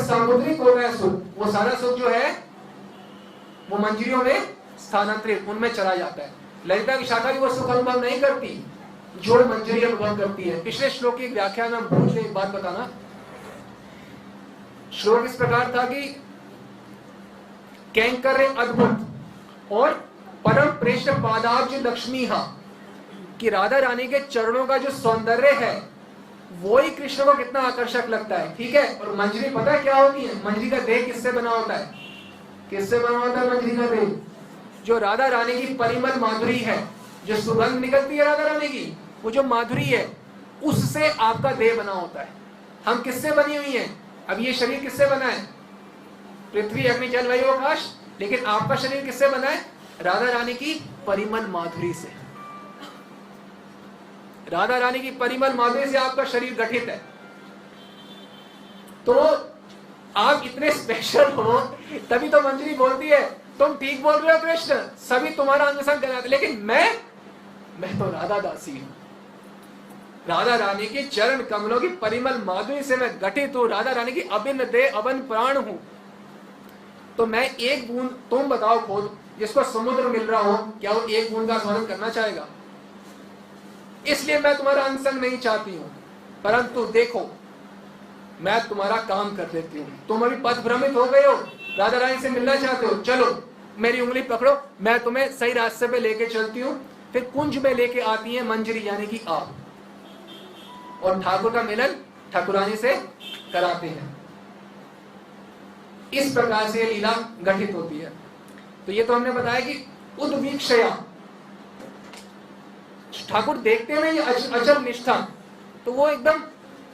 सामुद्रिक होता है सुख, वो सारा सुख जो है वो मंजरियों में स्थानांतरित, उनमें चला जाता है। ललिता की शाखा भी वो सुख अनुभव नहीं करती जो मंजरी अनुभव करती है। पिछले श्लोक की व्याख्या में भूल से एक बात बताना। श्लोक इस प्रकार था कि कैंकर्य अद्भुत और परम प्रेष्ठ पादाब्ज लक्ष्मी कि राधा रानी के चरणों का जो सौंदर्य है वो ही कृष्ण को कितना आकर्षक लगता है, ठीक है। और मंजरी पता है क्या होती है? मंजरी का देह किससे बना होता है? किससे बना होता है मंजरी का देह? जो राधा रानी की परिमल माधुरी है, जो सुगंध निकलती है राधा रानी की, वो जो माधुरी है उससे आपका देह बना होता है। हम किससे बनी हुई हैं? अब ये शरीर किससे बना है? पृथ्वी अग्नि जल वायु आकाश। लेकिन आपका शरीर किससे बना है? राधा रानी की परिमल माधुरी से। राधा रानी की परिमल माधुरी से आपका शरीर गठित है। तो आप इतने स्पेशल हो तभी तो मंजरी बोलती है तुम ठीक बोल रहे हो कृष्ण, सभी तुम्हारा अंग संग कराते, लेकिन मैं तो राधा दासी हूं। राधा रानी की चरण कमलों की परिमल माधुरी से मैं गठित हूं, राधा रानी की अभिन्न देह अवन प्राण हूं। तो मैं एक बूंद, तुम बताओ खुद, जिसको समुद्र मिल रहा हो, क्या वो एक बूंद का स्मरण करना चाहेगा? इसलिए मैं तुम्हारा अंग संग नहीं चाहती हूं, परंतु देखो मैं तुम्हारा काम कर देती हूं। तुम अभी पथ भ्रमित हो गए हो, राधा रानी से मिलना चाहते हो, चलो मेरी उंगली पकड़ो, मैं तुम्हें सही रास्ते पे लेके चलती हूँ। फिर कुंज में लेके आती है मंजरी यानी कि आप, और ठाकुर का मिलन ठाकुरानी से कराते हैं। इस प्रकार से लीला गठित होती है। तो ये तो हमने बताया कि उद्वीक्षया, ठाकुर देखते हैं ये अचल निष्ठा, तो वो एकदम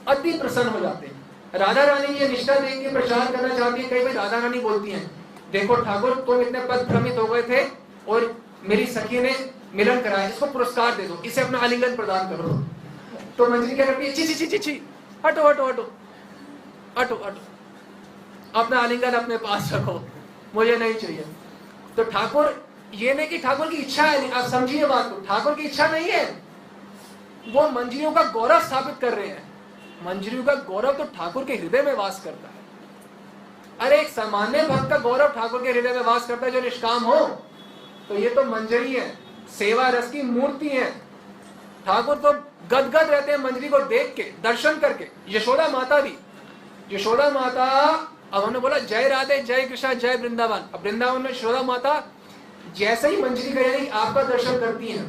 अति प्रसन्न हो जाते हैं। राधा रानी ये निष्ठा देख के प्रचार करना चाहती है। कई बार राधा रानी बोलती हैं, देखो ठाकुर तुम इतने पद भ्रमित हो गए थे और मेरी सखी ने मिलन कराया, इसको पुरस्कार दे दो, इसे अपना आलिंगन प्रदान करो। तो मंजरी क्या करती है, ची ची ची ची, हटो हटो हटो हटो हटो, अपना आलिंगन अपने पास रखो, मुझे नहीं चाहिए। तो ठाकुर, ये नहीं कि ठाकुर की इच्छा है, आप समझिए बात को, ठाकुर की इच्छा नहीं है, वो मंजरियों का गौरव स्थापित कर रहे हैं। मंजरियों का गौरव तो ठाकुर के हृदय में वास करता है। अरे एक सामान्य भक्त का गौरव ठाकुर के हृदय में वास करता है जो निष्काम हो, तो ये तो मंजरी है, सेवा रस की मूर्ति है। ठाकुर तो गदगद रहते हैं मंजरी को देख के, दर्शन करके। यशोदा माता भी, यशोदा माता, अब हमने बोला जय राधे जय कृष्णा जय वृंदावन, अब वृंदावन में यशोदा माता जैसे ही मंजरी का यानी आपका दर्शन करती हैं,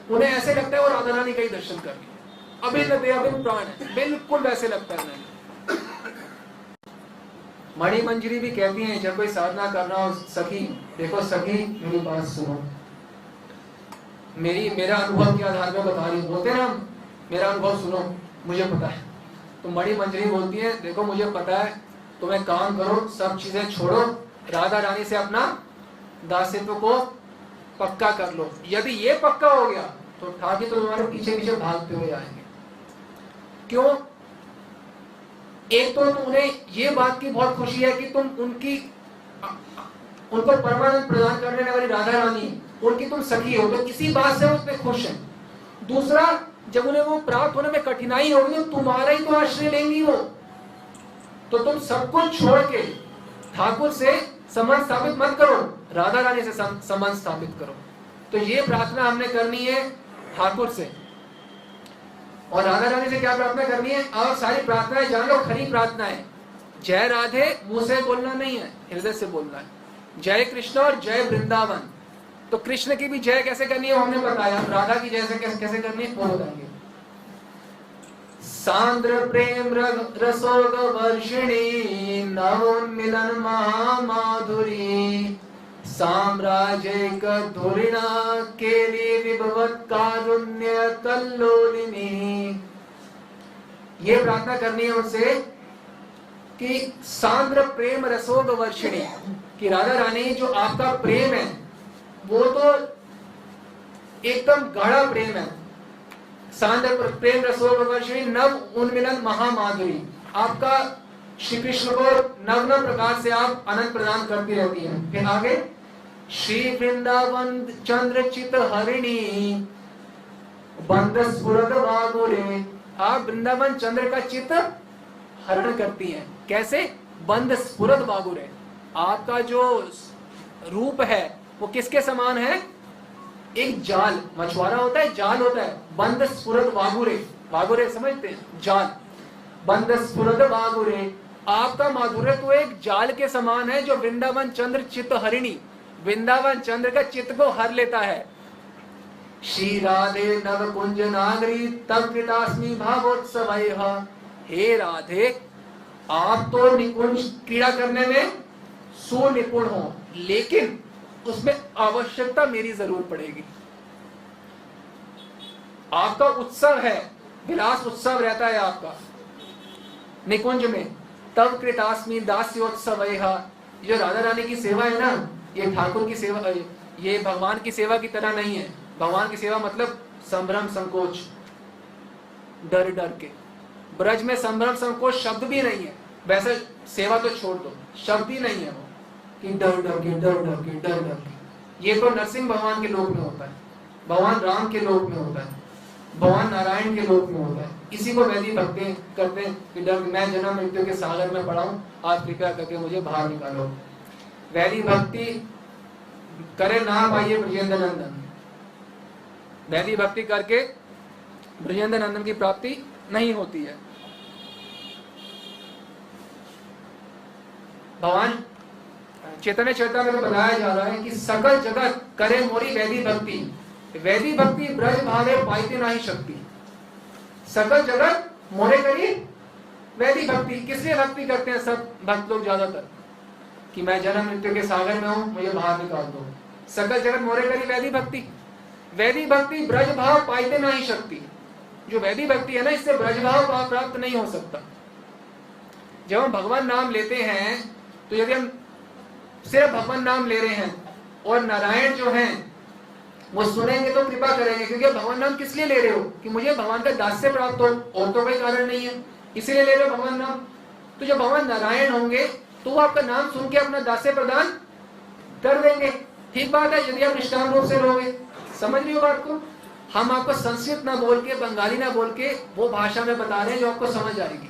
उन्हें ऐसे लगता है वो राधा रानी का ही दर्शन कर रही है, अभिन्न देह अभिन्न प्राण है, बिल्कुल वैसे लगता है उन्हें। मणि मंजरी भी कहती हैं जब कोई साधना करना हो, सखी देखो सखी मेरी बात सुनो, मेरा अनुभव के आधार पर बता रही, बोलते ना मेरा अनुभव सुनो, मुझे पता है। तो मणि मंजरी बोलती है देखो मुझे पता है, तुम एक काम करो, सब चीजें छोड़ो, राधा रानी से अपना दासित्व को पक्का कर लो। यदि ये पक्का हो गया तो ठाकुर तो तुम्हारे पीछे पीछे भागते हुए आएंगे। क्यों? एक तो उन्हें ये बात की बहुत खुशी है कि तुम उनको परमानंद प्रदान करने वाली राधा रानी उनकी तुम सखी हो, तो इसी बात से वो इतने खुश हैं। दूसरा, जब उन्हें वो प्राप्त होने में कठिनाई होगी तो तुम्हारा ही तो आश्रय लेंगी वो, तो तुम सब कुछ छोड़ के ठाकुर से संबंध स्थापित मत करो, राधा रानी से संबंध स्थापित करो। तो ये प्रार्थना हमने करनी है ठाकुर से, और राधा रानी से क्या प्रार्थना करनी है? और सारी प्रार्थनाएं जान लो, खरी प्रार्थना है। जय राधे मुंह से बोलना नहीं है, हृदय से बोलना है। जय कृष्ण और जय वृंदावन। तो कृष्ण की भी जय कैसे करनी है हमने बताया, राधा की जय कैसे करनी है वो बताएंगे। सांद्र प्रेम रसोग वर्षिणी नवोन्मिलन महामाधुरी साम्राज्य धुरिणा केली विभवत कारुण्य कल्लोलिनी। ये प्रार्थना करनी है उनसे कि सांद्र प्रेम रसोग वर्षिणी, कि राधा रानी जो आपका प्रेम है वो तो एकदम गाढ़ा प्रेम है। सांद्र प्रेम रसोग वर्षिणी नव उन्मिलन महामाधुरी, आपका श्री कृष्ण को नव नव प्रकार से आप आनंद प्रदान करती रहती है। फिर आगे, श्री वृंदावन चंद्रचित हरिणी बंद स्फुरद वागुरे, आप वृंदावन चंद्र का चित्त हरण करती हैं। कैसे? बंद स्फुरद बागुरे, आपका जो रूप है वो किसके समान है? एक जाल, मछुआरा होता है, जाल होता है, बंद स्फुरद बागुरे, बागुरे समझते हैं, जाल, बंद स्फुरद बागुरे, आपका माधुर्य तो एक जाल के समान है जो वृंदावन चंद्र चित्त हरिणी, वृंदावन चंद्र का चित्त को हर लेता है। श्री राधे नव कुंज नागरी तब कृतास्मि भावोत्सव, हे राधे आप तो निकुंज क्रीड़ा करने में सुनिपुण हो, लेकिन उसमें आवश्यकता मेरी जरूर पड़ेगी। आपका उत्सव है, विलास उत्सव रहता है आपका निकुंज में, तब कृतास्मि दास्योत्सव, जो राधा रानी की सेवा है ना, ये ठाकुर की सेवा, ये भगवान की सेवा की तरह नहीं है। भगवान की सेवा मतलब संभ्रम संकोच, डर डर के, ब्रज में संभ्रम संकोच शब्द भी नहीं है, वैसे सेवा तो छोड़ दो, शब्द ही नहीं है वो कि डर डर के डर डर के डर डर के। ये तो नरसिंह भगवान के लोक में होता है, भगवान राम के लोक में होता है, भगवान नारायण के लोक में होता है। इसी को वैदिक भक्ति करते हैं कि डर मैं जन्म मृत्यु के सागर में पड़ा हूं, आप कृपया करके मुझे बाहर निकालो। वैदिक भक्ति करे ना पाइए ब्रजेंद्र नंदन, वैदिक भक्ति करके ब्रजेंद्र नंदन की प्राप्ति नहीं होती है। भगवान चैतन्य चरितामृत में बताया जा रहा है कि सकल जगत करे मोरी वैदिक भक्ति, वैदिक भक्ति ब्रज भावे पाइते नहीं शक्ति। सकल जगत मोरे करी वैदिक भक्ति, किसलिए भक्ति करते हैं सब भक्त लोग ज्यादातर? कि मैं जन्म मृत्यु के सागर में हूं, मुझे बाहर निकाल दो। सकल जगत मोरे करी वैदिक भक्ति, वैदिक भक्ति ब्रज भाव पाइते नहीं शक्ति। जो वैदिक भक्ति है ना, इससे ब्रज भाव प्राप्त नहीं हो सकता। जब हम भगवान नाम लेते हैं तो यदि हम सिर्फ भगवान नाम ले रहे हैं और नारायण जो हैं वो सुनेंगे तो कृपा करेंगे, क्योंकि भगवान नाम किस लिए ले रहे हो? कि मुझे भगवान का दास्य प्राप्त हो, और तो कोई कारण नहीं है, इसीलिए ले रहे हो भगवान नाम। तो जब भगवान नारायण होंगे तो वो आपका नाम सुन के अपना दास्य प्रदान कर देंगे। ठीक बात है, यदि आप निष्ठान रूप से रहोगे। समझ रही हो बात को? हम आपको संस्कृत ना बोल के, बंगाली ना बोल के, वो भाषा में बता रहे हैं जो आपको समझ आएगी।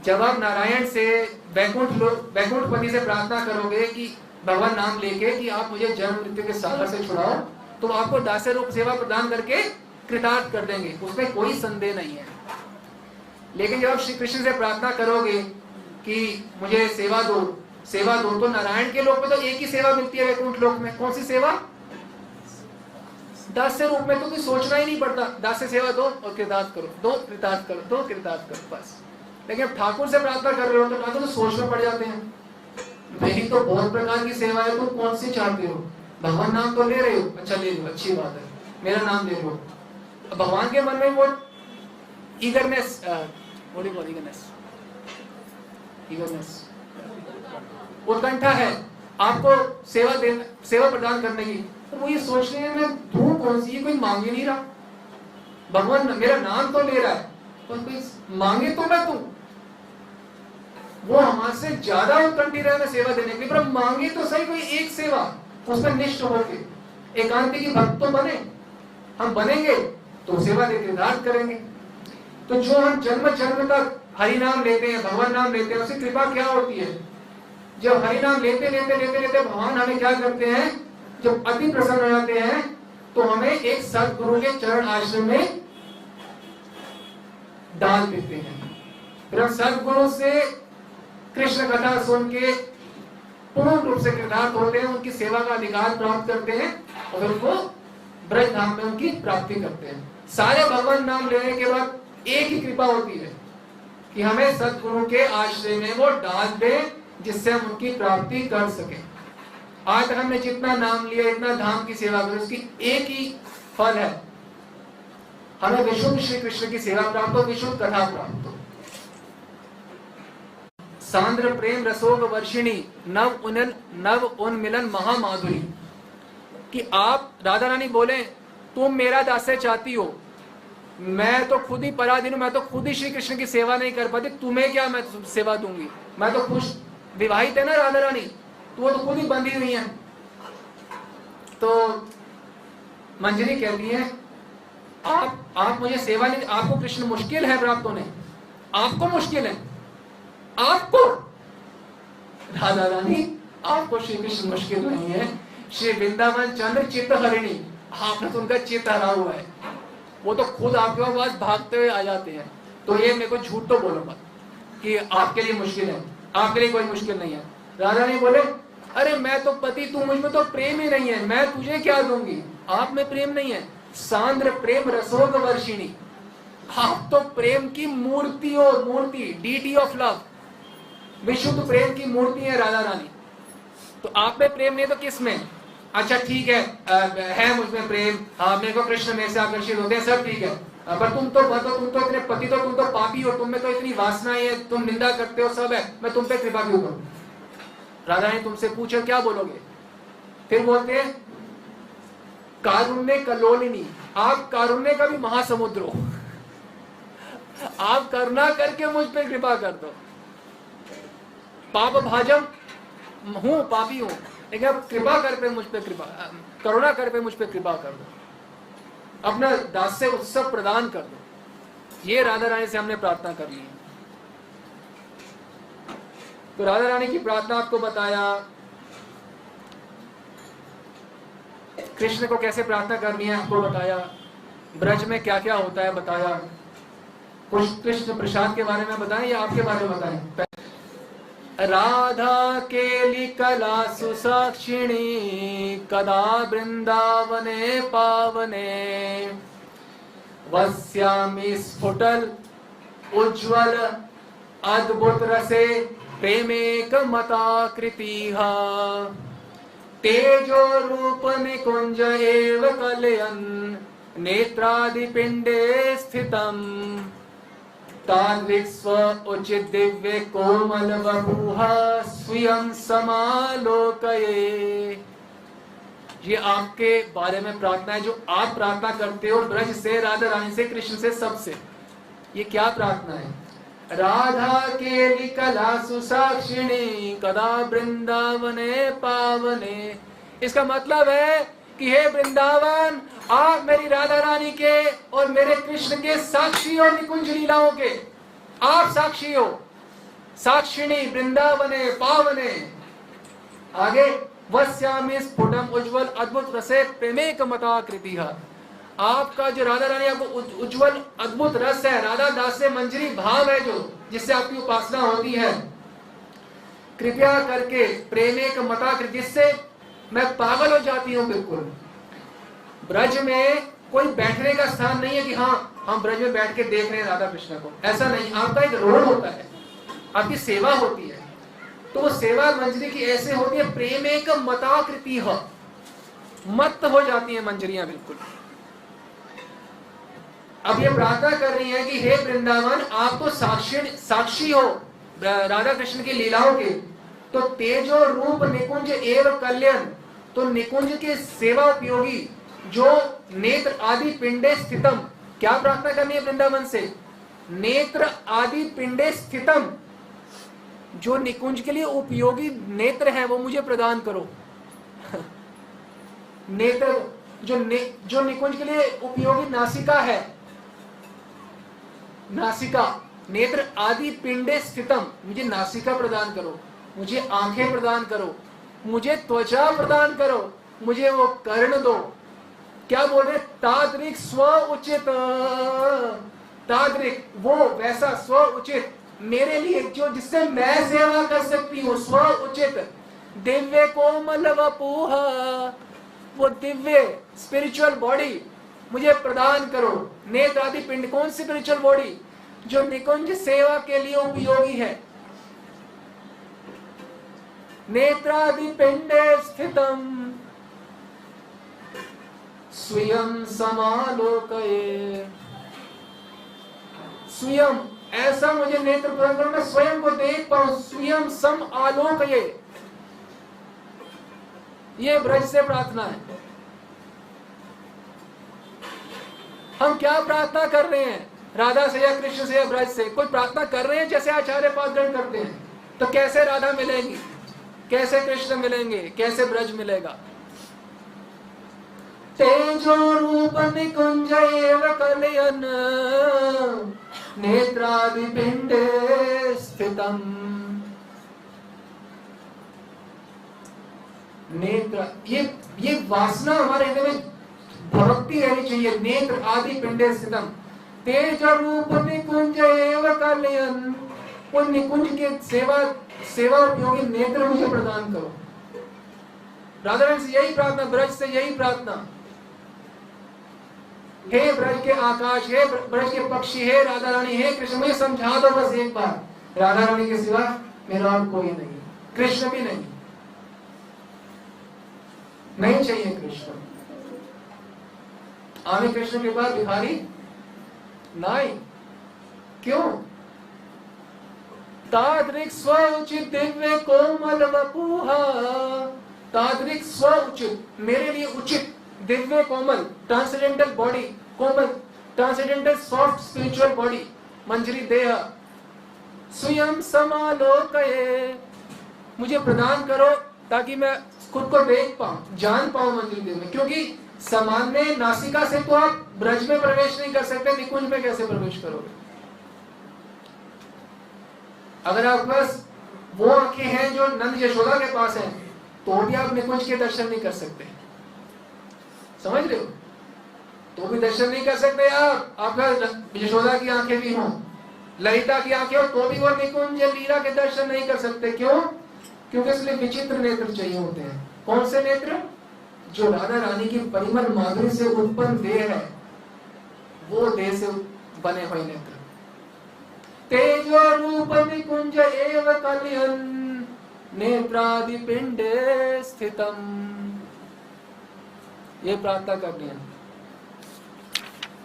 जब आप नारायण से वैकुंठपति से प्रार्थना करोगे कि भगवान नाम लेके कि आप मुझे जन्म मृत्यु के सागर से छुड़ाओ, तो आपको दास्य रूप सेवा प्रदान करके कृतार्थ कर देंगे, उसमें कोई संदेह नहीं है। लेकिन जब आप श्री कृष्ण से प्रार्थना करोगे कि मुझे सेवा दो, तो नारायण के लोक में तो एक ही सेवा मिलती है वैकुंठ लोक में। कौन सी सेवा? दास्य रूप में तो कुछ सोचना ही नहीं पड़ता, दास्य सेवा दो और कृतार्थ करो, दो कृतार्थ करो, दो कृतार्थ करो, बस। लेकिन अब ठाकुर से प्रार्थना कर रहे हो तो ठाकुर तो सोचना पड़ जाते हैं, मेरी तो बहुत प्रकार की सेवा है, तुम कौन सी चाहते हो? भगवान नाम तो ले रहे हो, अच्छा ले लो, अच्छी बात है, मेरा नाम ले लो। भगवान के मन में वो ईगरनेस, उत्कंठा है आपको सेवा प्रदान करने की। तो वो ये सोच रहे हैं मैं दूं कौन सी, कोई मांग ही नहीं रहा, भगवान मेरा नाम तो ले रहा है, पर कोई मांगे तो मैं दूं। वो हमारे से ज्यादा उत्कंठी रहे सेवा देने के लिए, पर मांगे तो सही कोई एक सेवा, उसमें निष्ठ होके एकांत की भक्त तो बने। हम बनेंगे तो सेवा देके दान करेंगे। तो जो हम जन्म जन्म तक हरि नाम लेते हैं, भगवान नाम लेते हैं, उससे कृपा क्या होती है? जब हरि नाम लेते लेते लेते लेते भगवान हमें क्या करते हैं? जब अति प्रसन्न हो जाते हैं तो हमें एक सदगुरु के चरण आश्रम में डाल देते हैं। फिर हम सदगुरु से कृष्ण कथा सुन के पूर्ण रूप से कृतार्थ होते हैं, उनकी सेवा का अधिकार प्राप्त करते हैं और उनको ब्रज धाम में उनकी प्राप्ति करते हैं। सारे भगवान नाम लेने के बाद एक ही कृपा होती है कि हमें सदगुरु के आश्रय में वो डाल दें, जिससे हम उनकी प्राप्ति कर सके। आज तक हमने जितना नाम लिया, इतना धाम की सेवा करी, उसकी एक ही फल है, हमें विशुद्ध श्री कृष्ण की सेवा प्राप्त हो, विशुद्ध कथा प्राप्त हो। सांद्र प्रेम रसोग वर्षिणी नव उन्मिलन महामाधुरी। कि आप राधा रानी बोले तुम मेरा दास्य चाहती हो, मैं तो खुद ही पराधीन हूं, मैं तो खुद ही श्री कृष्ण की सेवा नहीं कर पाती, तुम्हें क्या मैं सेवा दूंगी? मैं तो खुश विवाहित है ना राधा रानी, तो वो तो खुद ही बंधी हुई है। तो मंजरी कहती है आप मुझे सेवा नहीं, आपको कृष्ण मुश्किल है प्राप्त होने, आपको मुश्किल है, आपको राधा रानी, आपको श्री कृष्ण मुश्किल नहीं है। श्री वृंदावन चंद्र चित्त हरिणी, आपने तो उनका चित्त हरा हुआ है, वो तो खुद आपके पास भागते हुए आ जाते हैं। तो ये मेरे को झूठ तो बोलो मत कि आपके लिए मुश्किल है, आपके लिए कोई मुश्किल नहीं है। राधा रानी बोले, अरे मैं तो पति, तू मुझ में तो प्रेम ही नहीं है, मैं तुझे क्या दूंगी, आप में प्रेम नहीं है। सांद्र प्रेम रसोग वर्षिणी, आप तो प्रेम की मूर्ति हो, मूर्ति, डीटी ऑफ लव, विशुद्ध प्रेम की मूर्ति है राधा रानी। तो आप में प्रेम नहीं तो किस में? अच्छा ठीक है मुझ में प्रेम, हाँ मेरे को कृष्ण मेरे से आकर्षित होते हैं, सब ठीक है, पर तुम तो इतने पति, तो तुम तो पापी हो, तुम में तो इतनी वासनाएं है, तुम निंदा करते हो, सब है, मैं तुम पे कृपा क्यों करूं? राधा रानी तुमसे पूछो क्या बोलोगे? फिर बोलते हैं कारुण्य कलोलिनी, आप कारुण्य का भी महासमुद्र हो, आप करुणा करके मुझ पे कृपा कर दो। पाप भाजम हूं, पापी हूं, लेकिन आप कृपा कर पे मुझ पे कृपा, करुणा कर पे मुझ पे कृपा कर दो, अपना दास्य उत्सव प्रदान कर दो। ये राधा रानी से हमने प्रार्थना कर ली है। तो राधा रानी की प्रार्थना आपको बताया, कृष्ण को कैसे प्रार्थना करनी है आपको बताया, ब्रज में क्या क्या होता है बताया, कुछ कृष्ण प्रसाद के बारे में बताएं या आपके बारे में बताएं? राधा केली कला सुसाक्षिणी, कदा वृंदावने पावने, वस्यामि स्फुटल उज्ज्वल अद्भुत रसे, प्रेमेक मताकृतिः, तेजो रूप निकुंज एव कलयन्, नेत्रादि पिंडे स्थितम्, तान्विक स्व उचित दिव्य कोमल वपुः, स्वयं समालोकये। ये आपके बारे में प्रार्थना है जो आप प्रार्थना करते हो ब्रज से, राधा रानी से, कृष्ण से, सबसे। ये क्या प्रार्थना है? राधा केली कला सुसाक्षिणी, कदा वृंदावने पावने। इसका मतलब है कि हे वृंदावन, आप मेरी राधा रानी के और मेरे कृष्ण के साक्षी हो, निकुंज लीलाओं के आप साक्षी हो। साक्षिणी वृंदावने पावने, आगे वस्यामि स्फुटम उज्ज्वल अद्भुत रसे, प्रेमेक मताकृतिः। आपका जो राधा रानी, आपको उज्ज्वल अद्भुत रस है, राधा दास से मंजरी भाव है जो, जिससे आपकी उपासना होती है। कृपया करके प्रेमेक मताकृति, जिससे मैं पागल हो जाती हूँ बिल्कुल। ब्रज में कोई बैठने का स्थान नहीं है कि हाँ हम ब्रज में बैठ के देख रहे हैं राधा कृष्ण को, ऐसा नहीं। आपका एक रोल होता है, आपकी सेवा होती है, तो वो सेवा मंजरी की ऐसे होती है, प्रेमेक मताकृतिः, मत हो जाती है मंजरियां बिल्कुल। अब ये प्रार्थना कर रही है कि हे वृंदावन, आप तो साक्षी हो राधा कृष्ण की लीलाओं के, तो तेजो रूप निकुंज एवं कल्याण, तो निकुंज के सेवा उपयोगी जो नेत्र आदि पिंडे स्थितम। क्या प्रार्थना करनी है वृंदावन से? नेत्र आदि पिंडे स्थितम, जो निकुंज के लिए उपयोगी नेत्र है वो मुझे प्रदान करो। नेत्र जो निकुंज के लिए उपयोगी नासिका है, नासिका, नेत्र आदि पिंडे स्थितम, मुझे नासिका प्रदान करो, मुझे आंखें प्रदान करो, मुझे त्वचा प्रदान करो, मुझे वो कर्ण दो। क्या बोल रहे? ताद्रिक स्व उचित, ताद्रिक वो वैसा स्व उचित मेरे लिए जो, जिससे मैं सेवा कर सकती हूँ, स्व उचित दिव्य कोमल वपुः, वो दिव्य स्पिरिचुअल बॉडी मुझे प्रदान करो। नेत्र आदि पिंड, कौन सी स्पिरिचुअल बॉडी? जो निकुंज सेवा के लिए उपयोगी है। नेत्रादि पिंडे स्थितम स्वयं समालोकये, स्वयं ऐसा मुझे नेत्र प्रदान करो, मैं स्वयं को देख पाऊं, स्वयं सम आलोकये। ये ब्रज से प्रार्थना है। हम क्या प्रार्थना कर रहे हैं? राधा से या कृष्ण से या ब्रज से कोई प्रार्थना कर रहे हैं जैसे आचार्य पादगण करते हैं, तो कैसे राधा मिलेंगी, कैसे कृष्ण मिलेंगे, कैसे ब्रज मिलेगा? तेजो रूप निकुंज एव कलयन्, नेत्रादि पिंडे स्थितम। नेत्र, ये वासना हमारे हृदय में भक्ति रहनी चाहिए। नेत्र आदि पिंडे स्थितम तेज रूप निकुंज एव कलयन। उन निकुंज के सेवा उपयोगी नेत्र मुझे प्रदान करो। राधा रानी से यही प्रार्थना, ब्रज से यही प्रार्थना। हे ब्रज के आकाश, हे ब्रज के पक्षी, हे राधा रानी, हे कृष्ण, मुझे समझा दो बस एक बार, राधा रानी के सिवा मेरा और कोई नहीं, कृष्ण भी नहीं, नहीं चाहिए कृष्ण। आवे कृष्ण के बाद भिखारी नहीं। क्यों? तादृक् स्वउचित दिव्य कोमल वपुहा। तादृक् स्वउचित, मेरे लिए उचित, दिव्य कोमल, ट्रांसेंडेंटल बॉडी, कोमल ट्रांसेंडेंटल सॉफ्ट स्पिरिचुअल बॉडी, मंजरी देह, स्वयं समालोकये, मुझे प्रदान करो ताकि मैं खुद को देख पाऊं, जान पाऊं मंजरी देह में। क्योंकि सामान्य नासिका से तो आप ब्रज में प्रवेश नहीं कर सकते, निकुंज में कैसे प्रवेश करोगे? अगर आपके पास वो आंखें हैं जो नंद यशोदा के पास हैं, तो भी आप निकुंज के दर्शन नहीं कर सकते। समझ रहे हो? तो भी दर्शन नहीं कर सकते आप। आपका यशोदा की आंखें भी हों, ललिता की आंखें हो, तो भी वो निकुंज लीला के दर्शन नहीं कर सकते। क्यों? क्योंकि इसलिए विचित्र नेत्र चाहिए होते हैं। कौन से नेत्र? जो राधा रानी की परिमल माधुरी से उत्पन्न देह है, वो देह से बने हुए नेत्र। तेजो रूप निकुंज एव कलयन नेत्रादि पिंडे स्थितम। ये प्रार्थना करनी है।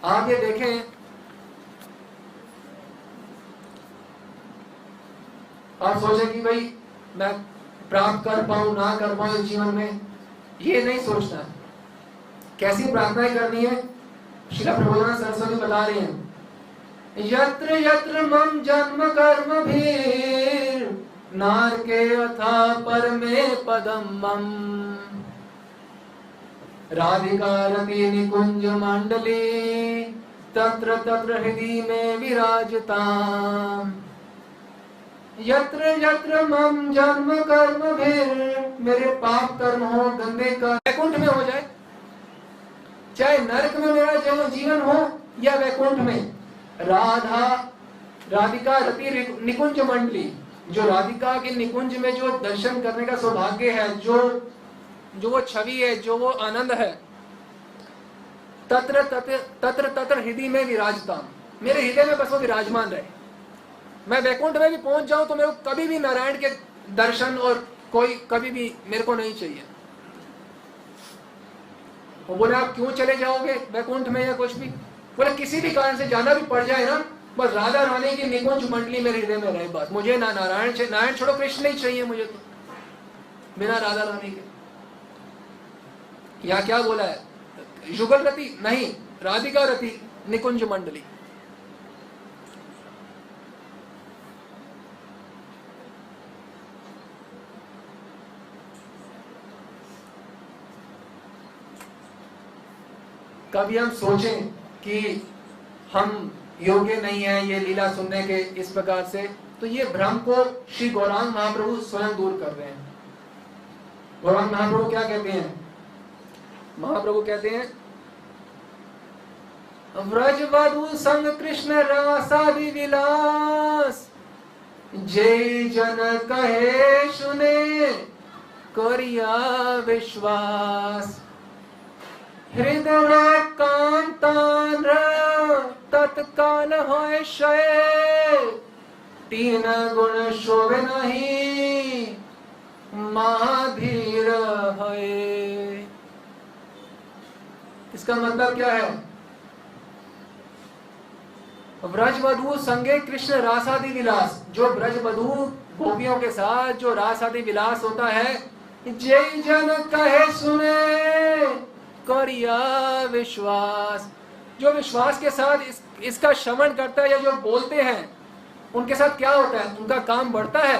आगे देखें, आप सोचे कि भाई मैं प्राप्त कर पाऊं ना कर पाऊं जीवन में, ये नहीं सोचना। कैसी प्रार्थना करनी है? श्रील प्रभुपाद सरस्वती बता रहे हैं, यत्र यत्र मम जन्म कर्म भीर नारके अथा परमे पदम मम। राधिका रति निकुंज मंडली तत्र तत्र हृदय में विराजताम। यत्र यत्र मम जन्म कर्म भीर, मेरे पाप कर्म हो गंदे का वैकुंठ में हो जाए, चाहे नरक में मेरा जीवन हो या वैकुंठ में। राधिका रति निकुंज मंडली, जो राधिका के निकुंज में जो दर्शन करने का सौभाग्य है, जो वो छवि है, जो वो आनंद है, तत्र तत्र हृदय में विराजता, मेरे हृदय में बस वो विराजमान रहे। मैं वैकुंठ में भी पहुंच जाऊं तो मेरे को कभी भी नारायण के दर्शन और कोई कभी भी मेरे को नहीं चाहिए। वो बोले आप क्यों चले जाओगे वैकुंठ में या कुछ भी? बोले किसी भी कारण से जाना भी पड़ जाए ना, बस राधा रानी की निकुंज मंडली मेरे हृदय में रहे बस। मुझे ना नारायण छोड़ो, कृष्ण नहीं चाहिए मुझे तो, बिना राधा रानी के। या क्या बोला है? युगल रति नहीं, राधिका रति निकुंज मंडली। कभी हम सोचें कि हम योग्य नहीं है ये लीला सुनने के इस प्रकार से, तो ये भ्रम को श्री गौरांग महाप्रभु स्वयं दूर कर रहे हैं। गौरांग महाप्रभु क्या कहते हैं? महाप्रभु कहते हैं, व्रजवधु संग कृष्ण रासादि विलास, जय जन कहे सुने करिया विश्वास। हृदय कांतान तत्काल होय शय, तीन गुण शोभे नहीं महाधीर है। इसका मतलब क्या है? व्रजवधु संगे कृष्ण रासादि विलास, जो ब्रजवधु गोपियों के साथ जो रासादि विलास होता है, जय जन कहे सुने करिया विश्वास, जो विश्वास के साथ इसका श्रवण करता है या जो बोलते हैं, उनके साथ क्या होता है? उनका काम बढ़ता है?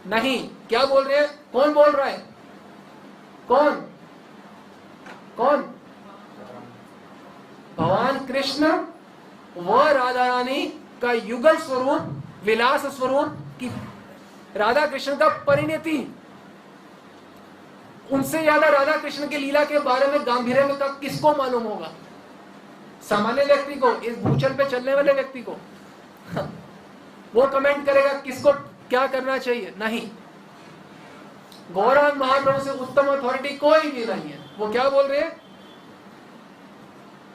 नहीं। क्या बोल रहे हैं? कौन बोल रहा है? कौन? भगवान कृष्ण व राधा रानी का युगल स्वरूप विलास स्वरूप की राधा कृष्ण का परिणति, उनसे ज्यादा राधा कृष्ण की लीला के बारे में गांभीर्य में कब किसको मालूम होगा? सामान्य व्यक्ति को, इस भूचल पे चलने वाले व्यक्ति को। वो कमेंट करेगा किसको क्या करना चाहिए? नहीं। गौरांग महाप्रभु से उत्तम अथॉरिटी कोई भी नहीं है। वो क्या बोल रहे हैं?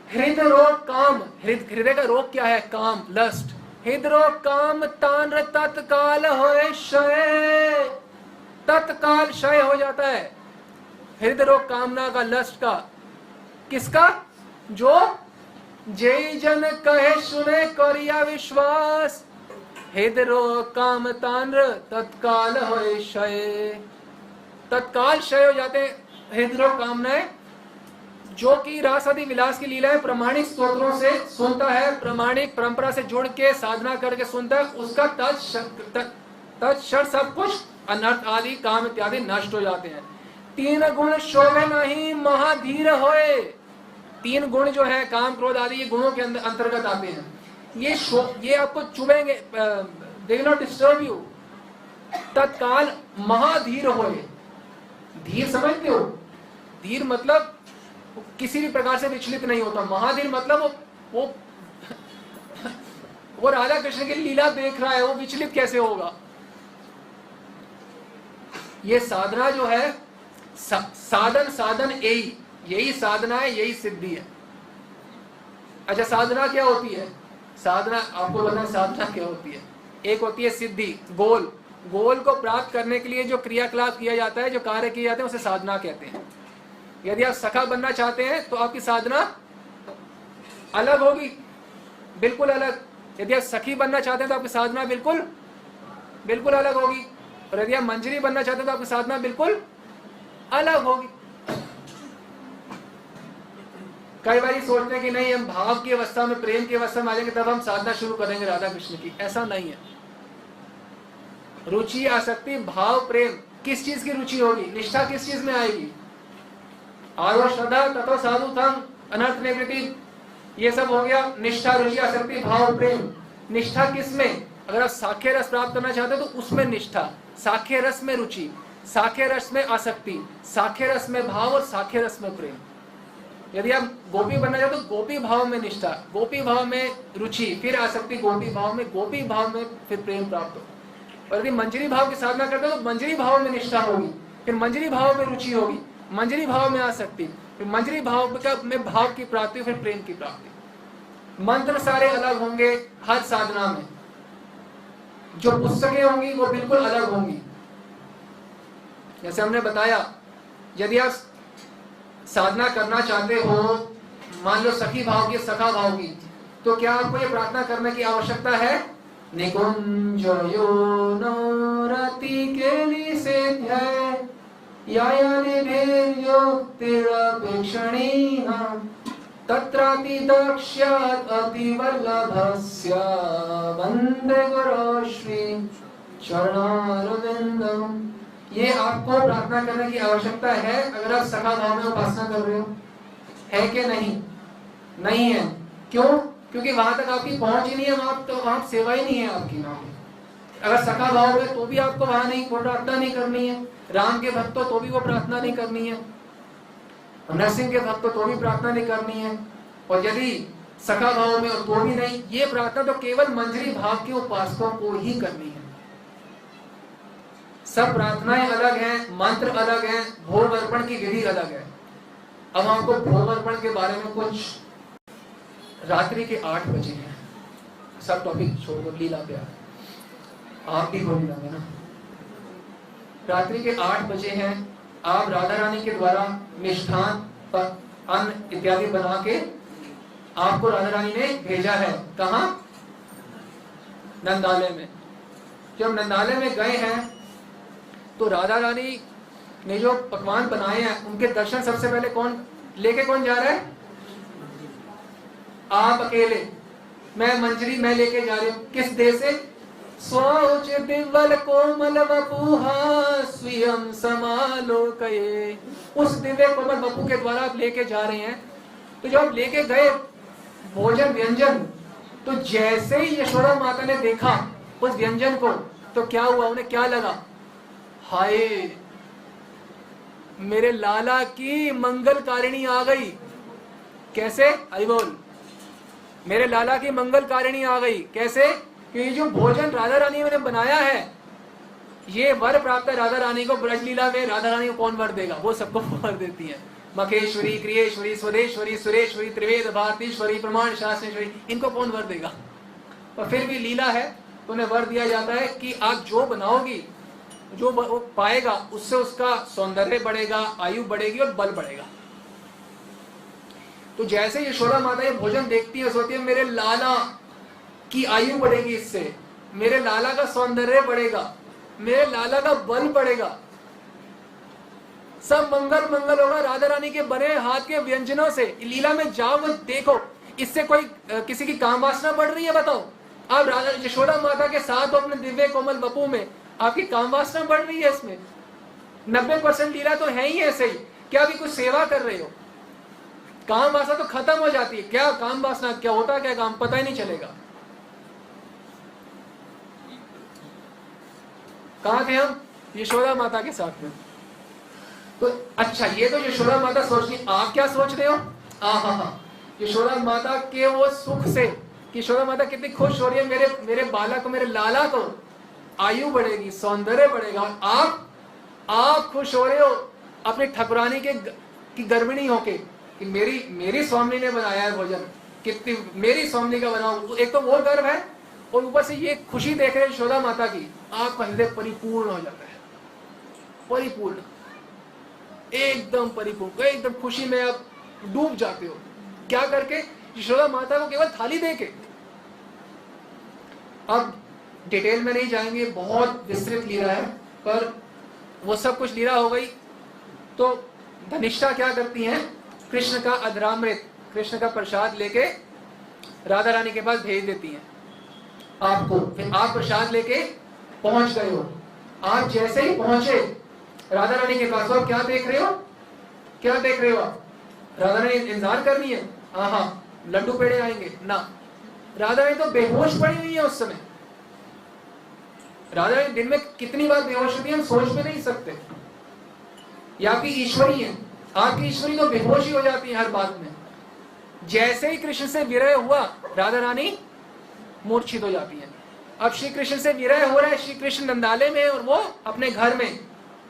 हृदय रोग काम, हृदय का रोग क्या है? काम, लस्ट। हृदय रोग काम तान तत्काल होए क्षय, तत्काल क्षय हो जाता है। हृदय रोग कामना का, लस्ट का। किसका? जो जय जन कहे सुने करिया विश्वास, हृदय रोग काम तान तत्काल होए क्षय, तत्काल क्षय हो जाते हैं हृदय रोग कामनाएं। जो कि रास आदि विलास की लीलाएं प्रमाणिक स्तोत्रों से सुनता है, प्रमाणिक परंपरा से जुड़ के साधना करके सुनता है, उसका तत्क्षण सब कुछ अनर्थ आदि काम इत्यादि नष्ट हो जाते हैं। 3 गुण शोभे नहीं महाधीर होए। 3 गुण जो है काम क्रोध आदि, ये गुणों के अंतर्गत आते हैं। ये आपको चुभेंगे, they will not disturb you. तत्काल महाधीर होए। धीर समझते हो? धीर मतलब किसी भी प्रकार से विचलित नहीं होता। महाधीर मतलब वो राधा कृष्ण की लीला देख रहा है, वो विचलित कैसे होगा? ये साधना जो है, साधन यही साधना है, यही सिद्धि है। अच्छा, साधना क्या होती है? साधना आपको बताना, साधना क्या होती है? एक होती है सिद्धि, गोल को प्राप्त करने के लिए जो क्रियाकलाप किया जाता है, जो कार्य किए जाते हैं, उसे साधना कहते हैं। यदि आप सखा बनना चाहते हैं तो आपकी साधना अलग होगी, बिल्कुल अलग। यदि आप सखी बनना चाहते हैं तो आपकी साधना बिल्कुल अलग होगी। और यदि आप मंजरी बनना चाहते हैं तो आपकी साधना बिल्कुल अलग होगी। कई बार सोचते हैं कि नहीं, हम भाव की अवस्था में, प्रेम की अवस्था में आ जाएंगे तब हम साधना शुरू करेंगे राधा कृष्ण की। ऐसा नहीं है। रुचि, आसक्ति, भाव, प्रेम, किस चीज की रुचि होगी? निष्ठा किस चीज में आएगी? आरो श्रद्धा तथो साधु तम अनर्थ निवृत्ति, ये सब हो गया निष्ठा, रुचि, आसक्ति, भाव, प्रेम। निष्ठा किस में? अगर आप साख्य रस प्राप्त करना चाहते हो तो उसमें निष्ठा, साख्य रस में रुचि, साख्य रस में आसक्ति, साख्य रस में भाव और साख्य रस में प्रेम। यदि आप गोपी बनना चाहते हो तो गोपी भाव में निष्ठा, गोपी भाव में रुचि, फिर आसक्ति गोपी भाव में, गोपी भाव में फिर प्रेम प्राप्त हो। और यदि मंजरी भाव की साधना करते हो तो मंजरी भाव में निष्ठा होगी, फिर मंजरी भाव में रुचि होगी, मंजरी भाव में आसक्ति, फिर मंजरी भाव में भाव की प्राप्ति, फिर प्रेम की प्राप्ति। मंत्र सारे अलग होंगे हर साधना में, जो पुस्तकें होंगी वो बिल्कुल अलग होंगी। जैसे हमने बताया, यदि आप साधना करना चाहते हो, मान लो सखी भाव की, सखा भाव की, तो क्या आपको ये प्रार्थना करने की आवश्यकता है? निकुंजयो नौरति केली से तत्राति दक्ष्यात् अतिवल्लभस्य वन्दे गुरो श्री चरणारविन्दम्। ये आपको प्रार्थना करने की आवश्यकता है अगर आप सखा भाव में उपासना कर रहे हो, है कि नहीं? नहीं है। क्यों? क्योंकि वहां तक आपकी पहुंच ही नहीं है, वहां सेवा ही नहीं है आपकी। अगर सखा भाव है तो भी आपको वहां नहीं, वो प्रार्थना नहीं करनी है। राम के भक्त तो भी वो प्रार्थना नहीं करनी है, नरसिंह के भक्त तो भी प्रार्थना नहीं करनी है, और यदि सखा भाव में तो भी नहीं। ये प्रार्थना तो केवल मंजरी भाव के उपासकों को ही करनी है। सब प्रार्थनाएं अलग हैं, मंत्र अलग हैं, भोग अर्पण की विधि अलग है। अब आपको भोग अर्पण के बारे में कुछ, रात्रि के 8 बजे हैं, सब टॉपिक छोड़कर लीला पे आप भी बोल रहे ना। रात्रि के 8 बजे हैं, आप राधा रानी के द्वारा मिष्ठान पर अन्न इत्यादि बना के आपको राधा रानी ने भेजा है। कहाँ? नंदालय में। जब नंदालय में गए हैं तो राधा रानी ने जो पकवान बनाए हैं उनके दर्शन सबसे पहले कौन जा रहा है? आप अकेले। मैं मंजरी मैं लेके जा रही हूँ। किस देश से? स्वोच दिव्वल कोमल वपुहा स्वयं समालोकये। उस दिव्य कोमल वपु के द्वारा आप लेके जा रहे हैं। तो जब आप लेके गए भोजन व्यंजन, तो जैसे ही यशोदा माता ने देखा उस व्यंजन को, तो क्या हुआ, उन्हें क्या लगा, हाय मेरे लाला की मंगलकारिणी आ गई। कैसे, आई बोल, मेरे लाला की मंगलकारिणी आ गई। कैसे, कि ये जो भोजन राधा रानी ने बनाया है, ये वर प्राप्त है राधा रानी को। ब्रजलीला में राधा रानी को कौन वर देगा, वो सबको वर देती है। मखेश्वरी, क्रियेश्वरी, स्वदेश्वरी, सुरेश्वरी, त्रिवेद भारतीश्वरी, प्रमाण शास्त्रेश्वरी, इनको कौन वर देगा। और फिर भी लीला है तो उन्हें वर दिया जाता है कि आप जो बनाओगी, जो वो पाएगा, उससे उसका सौंदर्य बढ़ेगा, आयु बढ़ेगी और बल बढ़ेगा। तो जैसे यशोदा माता ये भोजन देखती है, सोचती है मेरे लाला की आयु बढ़ेगी, इससे मेरे लाला का सौंदर्य बढ़ेगा, मेरे लाला का बल बढ़ेगा, सब मंगल मंगल होगा राधा रानी के बने हाथ के व्यंजनों से। लीला में जाओ मत देखो, इससे कोई किसी की काम वासना बढ़ रही है, बताओ। अब राधा यशोदा माता के साथ अपने दिव्य कोमल बपू में आपकी काम वासना बढ़ रही है। इसमें 90% लीला तो है ही ऐसे ही। क्या अभी कुछ सेवा कर रहे हो, काम वासना तो खत्म हो जाती है। क्या काम वासना, क्या होता, क्या काम, पता ही नहीं चलेगा। कहाँ थे हम, यशोदा माता के साथ में। तो अच्छा, ये तो यशोदा माता सोच रही, आप क्या सोच रहे हो, यशोदा माता के वो सुख से, कि यशोदा माता कितनी खुश हो रही है, मेरे बालक को, मेरे लाला को आयु बढ़ेगी, सौंदर्य बढ़ेगा। आप खुश हो रहे हो अपनी ठकुरानी के की गर्भिणी होके, कि मेरी स्वामी ने बनाया है भोजन, कितनी मेरी स्वामी का बनाओ। एक तो वो गर्व है, और ऊपर से ये खुशी देख रहे हैं यशोदा माता की, आपका हृदय परिपूर्ण हो जाता है, परिपूर्ण, एकदम परिपूर्ण, एकदम खुशी में आप डूब जाते हो। क्या करके, यशोदा माता को केवल थाली देके। अब डिटेल में नहीं जाएंगे, बहुत विस्तृत लीला है, पर वो सब कुछ लीला हो गई। तो धनिष्ठा क्या करती हैं, कृष्ण का अधरामृत, कृष्ण का प्रसाद लेके राधा रानी के पास भेज देती हैं आपको। फिर आप प्रसाद लेके पहुंच गए हो। आप जैसे ही पहुंचे राधा रानी के पास, आप क्या देख रहे हो, क्या देख रहे हो आप, राधा रानी इंतजार कर रही है, हाँ लड्डू पेड़े आएंगे ना। राधा रानी तो बेहोश पड़ी हुई है उस समय। राधा रानी दिन में कितनी बार बेहोश होती है, हम सोच में नहीं सकते। ये आपकी ईश्वरी है, आपकी ईश्वरी तो बेहोश ही हो जाती है हर बात में। जैसे ही कृष्ण से विरह हुआ, राधा रानी मूर्छित हो जाती है। अब श्री कृष्ण से विरह हो रहा है, श्री कृष्ण नंदालय में और वो अपने घर में,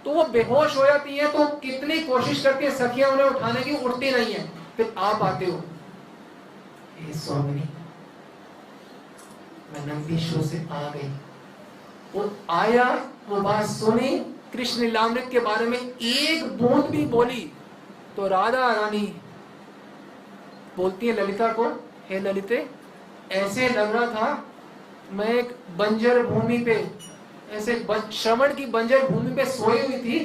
तो वो बेहोश हो जाती है। तो कितनी कोशिश करती है सखियां उन्हें उठाने की, उठती नहीं है। फिर आप आते हो, हे स्वामिनी मैं नंदीश्वर से आ गई। वो आया, वो बात सुनी, कृष्ण लीलामृत के बारे में एक बूंद भी बोली, तो राधा रानी बोलती है ललिता को, हे ललिते, ऐसे लग रहा था मैं एक बंजर भूमि पे, ऐसे श्रवण की बंजर भूमि पे सोई हुई थी,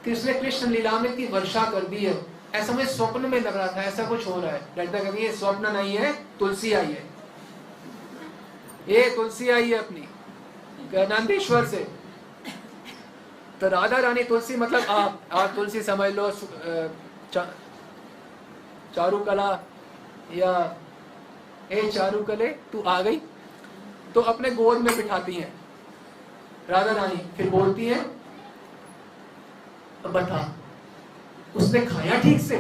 कृष्ण लीलामृत की वर्षा कर दी है। ऐसा मुझे स्वप्न में लग रहा था, ऐसा कुछ हो रहा है। ललिता कहती है स्वप्न नहीं है, तुलसी आई है, ये तुलसी आई है अपनी नंदीश्वर से। तो राधा रानी तुलसी मतलब आप तुलसी समझ लो, चारुकला, या ए चारुकले तू आ गई, तो अपने गोद में बिठाती हैं राधा रानी। फिर बोलती हैं बता उसने खाया ठीक से,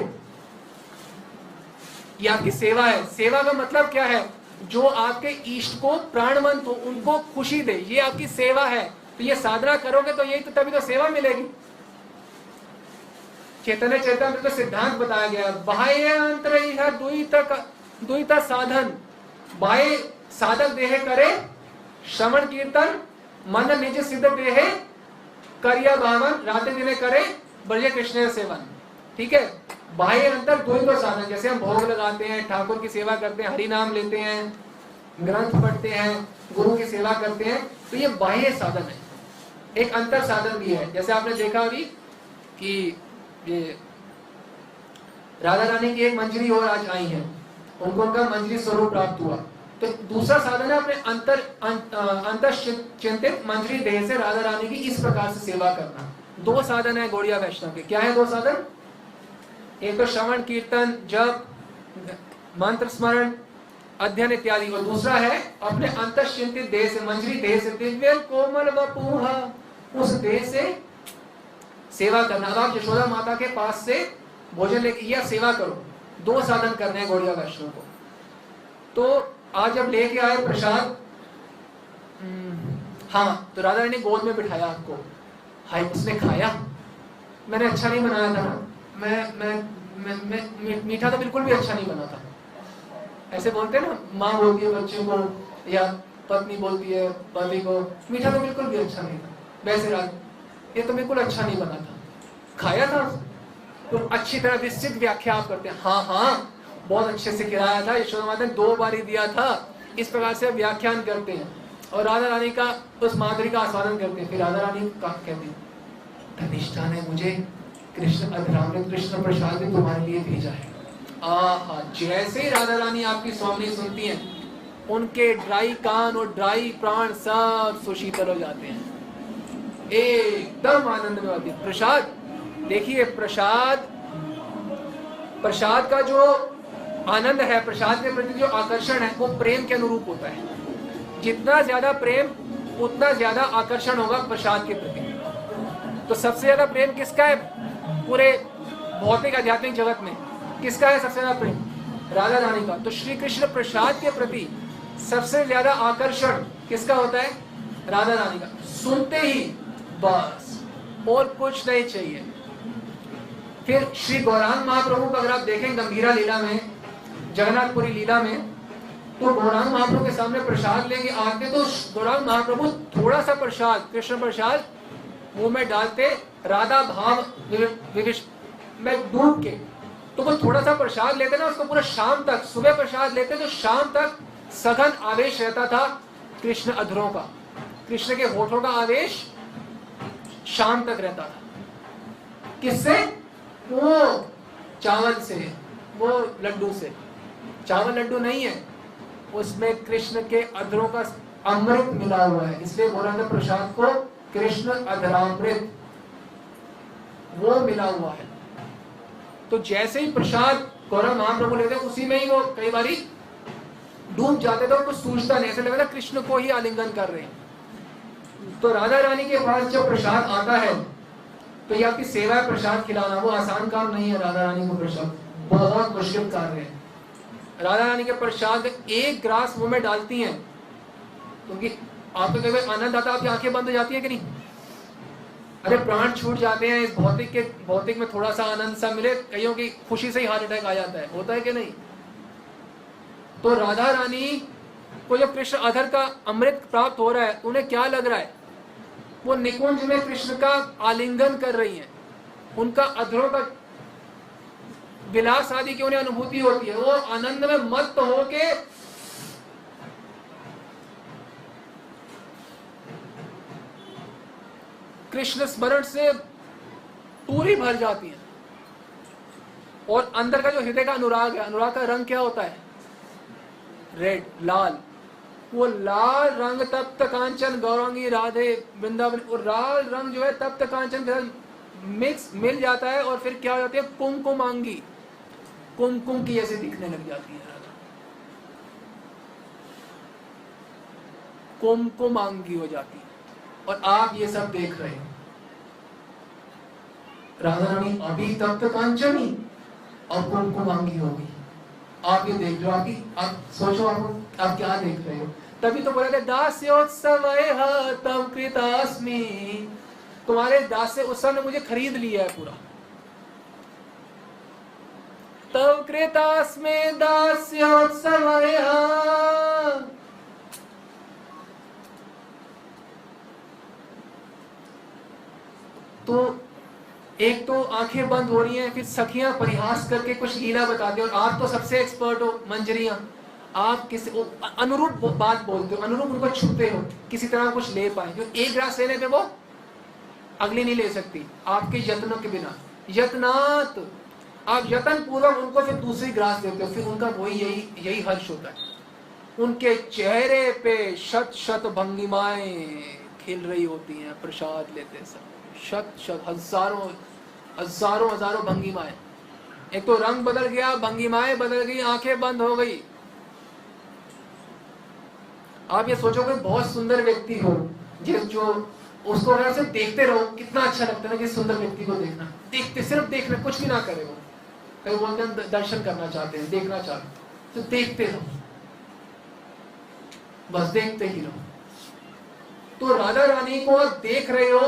ये आपकी सेवा है। सेवा का मतलब क्या है, जो आपके इष्ट को प्राणवंत हो, उनको खुशी दे, ये आपकी सेवा है। तो ये साधना करोगे तो यही तो, तभी तो सेवा मिलेगी। चैतन्य चरितामृत में सिद्धांत बताया गया, बाह्य अंतर द्वैता साधन। बाह्य साधक देह करे श्रवण कीर्तन, मन निज सिद्ध देह करिया भावन, राते दिने करे ब्रज कृष्ण सेवन। ठीक है, बाह्य अंतर द्वैत साधन। जैसे हम भोग लगाते हैं, ठाकुर की सेवा करते हैं, हरि नाम लेते हैं, ग्रंथ पढ़ते हैं, गुरु की सेवा करते हैं, तो ये बाह्य साधन है। एक अंतर साधन भी है। जैसे आपने देखा अभी कि ये राधा रानी की एक मंजरी और आज आई है, उनको उनका मंजरी स्वरूप प्राप्त हुआ। तो दूसरा साधन है अपने अंतर चिंतित मंजरी देह से राधा रानी की इस प्रकार से सेवा करना। दो साधन है गौड़िया वैष्णव के। क्या है दो साधन? एक तो श्रवण कीर्तन, जप, मंत्र स्मरण, अध्ययन इत्यादि। और दूसरा है अपने अंतश्चिंतित देह से, मंजरी देह से, दिव्य कोमल वपुहा, उस देह से सेवा करना। अब आप यशोदा माता के पास से भोजन लेके या सेवा करो, दो साधन करने हैं गौड़िया वैष्णव को। तो आज जब लेके आए प्रसाद, हाँ, तो राधा रानी ने गोद में बिठाया आपको, हाय उसने खाया, मैंने अच्छा नहीं बनाया था ना, मैं मीठा तो बिल्कुल भी अच्छा नहीं बना था। ऐसे बोलते हैं ना, माँ बोलती है बच्चे को या पत्नी बोलती है पति को, मीठा तो बिल्कुल भी अच्छा नहीं था, वैसे रात ये तो बिल्कुल अच्छा नहीं बना था, खाया था। तो अच्छी तरह विस्तृत व्याख्या आप करते हैं, हाँ हाँ बहुत अच्छे से खिलाया था, यशोदा माता ने 2 बार ही दिया था, इस प्रकार से व्याख्यान करते हैं और राधा रानी का उस माधुरी का आस्वादन करते हैं। फिर राधा रानी कहती है, धनिष्ठा ने मुझे कृष्ण अधरामृत कृष्ण प्रसाद भी तुम्हारे लिए भेजा है। आहा, जैसे ही राधा रानी आपकी स्वामी सुनती हैं, उनके ड्राई कान और ड्राई प्राण सब सुशीतल हो जाते हैं, एकदम आनंद में आती है। प्रसाद देखिए, प्रसाद का जो आनंद है, प्रसाद के प्रति जो आकर्षण है, वो प्रेम के अनुरूप होता है। जितना ज्यादा प्रेम उतना ज्यादा आकर्षण होगा प्रसाद के प्रति। तो सबसे ज्यादा प्रेम किसका है पूरे भौतिक आध्यात्मिक जगत में? किसका है सबसे ज्यादा प्रेम? राधा रानी का। तो श्री कृष्ण प्रसाद के प्रति सबसे ज्यादा आकर्षण किसका होता है? राधा रानी का। सुनते ही बस, और कुछ नहीं चाहिए। फिर श्री गौरांग महाप्रभु का अगर आप देखें गंभीरा लीला में, जगन्नाथपुरी लीला में, तो गौरांग महाप्रभु के सामने प्रसाद लेंगे आते, तो गौरांग महाप्रभु थोड़ा सा प्रसाद, कृष्ण प्रसाद मुंह में डालते, राधा भाव में डूब के, तो वो थोड़ा सा प्रसाद लेते ना, उसको पूरा शाम तक, सुबह प्रसाद लेते तो शाम तक सघन आवेश रहता था कृष्ण अधरों का, कृष्ण के होठों का आवेश शाम तक रहता था। किससे? वो चावल से, वो लड्डू से। चावल लड्डू नहीं है, उसमें कृष्ण के अधरों का अमृत मिला हुआ है, इसलिए बोला था प्रसाद को कृष्ण अधरामृत, वो मिला हुआ है। तो जैसे ही प्रसाद गौरव महाप्रभु लेते, उसी में ही वो कई बारी डूब जाते थे, कुछ सूझता नहीं, ऐसे लगा था कृष्ण को ही आलिंगन कर रहे हैं। तो राधा रानी के पास जब प्रसाद आता है, तो ये आपकी सेवा है, प्रसाद खिलाना, वो आसान काम नहीं है। राधा रानी को प्रसाद बहुत मुश्किल कार्य है। राधा रानी के प्रसाद एक ग्रास मुंह में डालती हैं, क्योंकि आपको कई बार आनंद आता है, आपकी आंखें बंद हो जाती है कि नहीं? अरे प्राण छूट जाते हैं इस भौतिक में, थोड़ा सा आनंद सा मिले, कईयों की खुशी से ही हार्ट अटैक आ जाता है, होता है कि नहीं? तो राधा रानी को जब कृष्ण अधर का अमृत प्राप्त हो रहा है, उन्हें क्या लग रहा है? वो निकुंज में कृष्ण का आलिंगन कर रही हैं, उनका अधरों का विलास आदि की उन्हें अनुभूति होती है। वो आनंद में मत्त होके कृष्ण स्मरण से पूरी भर जाती है। और अंदर का जो हृदय का अनुराग है, अनुराग का रंग क्या होता है? रेड, लाल। वो लाल रंग तप्त कांचन गौरांगी राधे वृंदावन, और लाल रंग जो है तप्त कांचन के साथ मिक्स मिल जाता है, और फिर क्या हो जाती है? कुमकुमांगी, कुमकुम की ऐसे दिखने लग जाती है राधा, कुमकुमांगी हो जाती है। और आप ये सब देख रहे हैं, राधा रानी अभी तप्त कांचनी और कुमकुमांगी होगी। आप ये देख लो, आप सोचो, आप क्या देख रहे हो? तभी तो बोला था दास्योत्सव तम कृतास्मि, तुम्हारे दास्य उत्सव ने मुझे खरीद लिया है पूरा। तम कृतास्मि दास्योत्सव। तो एक तो आंखें बंद हो रही हैं, फिर सखियां परिहास करके कुछ लीला बताते हो, और आप तो सबसे एक्सपर्ट हो मंजरियां, आप किसी अनुरूप बात बोलते हो, अनुरूप उनको छूते हो, किसी तरह कुछ ले पाए। जो एक ग्रास लेने पे वो अगली नहीं ले सकती आपके यत्नों के बिना। यत्नात, आप यत्न पूर्वक उनको फिर दूसरी ग्रास देते हो, फिर उनका वही यही हर्ष होता है। उनके चेहरे पे शत शत भंगिमाएं खिल रही होती हैं प्रसाद लेते समय, शत हजारों भंगिमाएं। एक तो रंग बदल गया, भंगिमाएं बदल गई, आंखें बंद हो गई, आप ये सोचोगे बहुत सुंदर व्यक्ति हो जो उसको अगर सिर्फ देखते रहो कितना अच्छा लगता है ना कि सुंदर व्यक्ति को देखना, देखते सिर्फ देखना, कुछ भी ना करे वो। कई बोलते हैं दर्शन करना चाहते हैं, देखना चाहते हैं, तो देखते रहो, बस देखते ही रहो। तो राधा रानी को आप देख रहे हो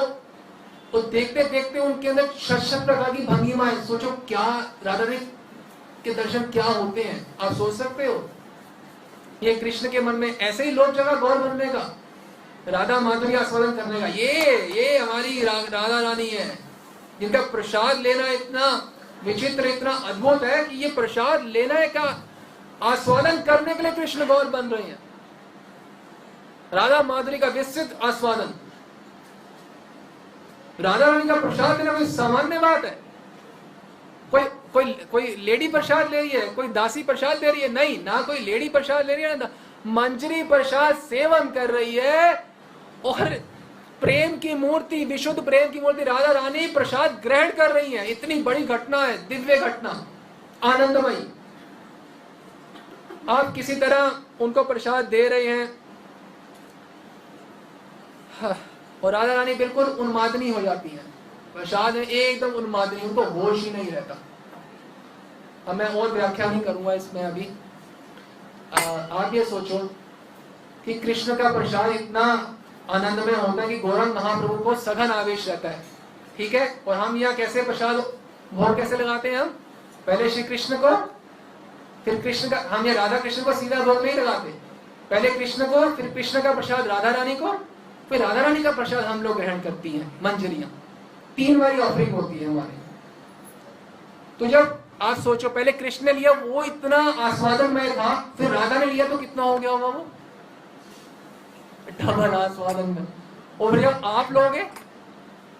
तो देखते देखते उनके अंदर शत प्रकार की भंगिमाएं, सोचो क्या राधा रानी के दर्शन क्या होते हैं, आप सोच सकते हो। ये कृष्ण के मन में ऐसे ही लोभ जगह गौर बनने का, राधा माधुरी आस्वादन करने का। ये हमारी राधा रानी है जिनका प्रसाद लेना इतना विचित्र, इतना अद्भुत है कि ये प्रसाद लेना है का आस्वादन करने के लिए कृष्ण गौर बन रहे हैं। राधा माधुरी का विस्तृत आस्वादन, राधा रानी का प्रसाद लेना कोई सामान्य बात है? कोई लेडी प्रसाद ले रही है, कोई दासी प्रसाद दे रही है? नहीं, ना कोई लेडी प्रसाद ले रही है ना मंजरी प्रसाद सेवन कर रही है। और प्रेम की मूर्ति, विशुद्ध प्रेम की मूर्ति राधा रानी प्रसाद ग्रहण कर रही है। इतनी बड़ी घटना है, दिव्य घटना, आनंदमयी। आप किसी तरह उनको प्रसाद दे रहे हैं और राधा रानी बिल्कुल उन्मादनी हो जाती है, प्रसाद में एकदम उन्मादनी, उनको होश ही नहीं रहता। अब मैं और व्याख्या नहीं करूंगा इसमें अभी। आप ये सोचो कि कृष्ण का प्रसाद इतना आनंदमय होता है कि गौरंग महाप्रभु को सघन आवेश रहता है, ठीक है। और हम यहाँ कैसे प्रसाद भोग कैसे लगाते हैं? हम पहले श्री कृष्ण को, फिर कृष्ण का, हम ये राधा कृष्ण को सीधा भोग नहीं लगाते, पहले कृष्ण को, फिर कृष्ण का प्रसाद राधा रानी को, फिर राधा रानी का प्रसाद हम लोग ग्रहण करती हैं। मंजरियां 3 बारी ऑफरिंग होती है हमारे। तो जब आप सोचो पहले कृष्ण ने लिया वो इतना आस्वादनमय था, फिर राधा ने लिया तो कितना हो गया होगा वो? डबल आस्वादन में। और जब आप लोगे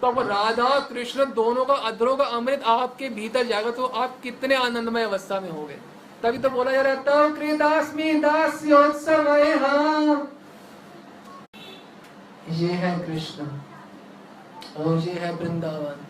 तो अब राधा कृष्ण दोनों का अधरों का अमृत आपके भीतर जाएगा, तो आप कितने आनंदमय अवस्था में होगे। तभी तो बोला जा रहा था कृदास्मि दास्योत्सवः। ये है कृष्ण और ये है वृंदावन।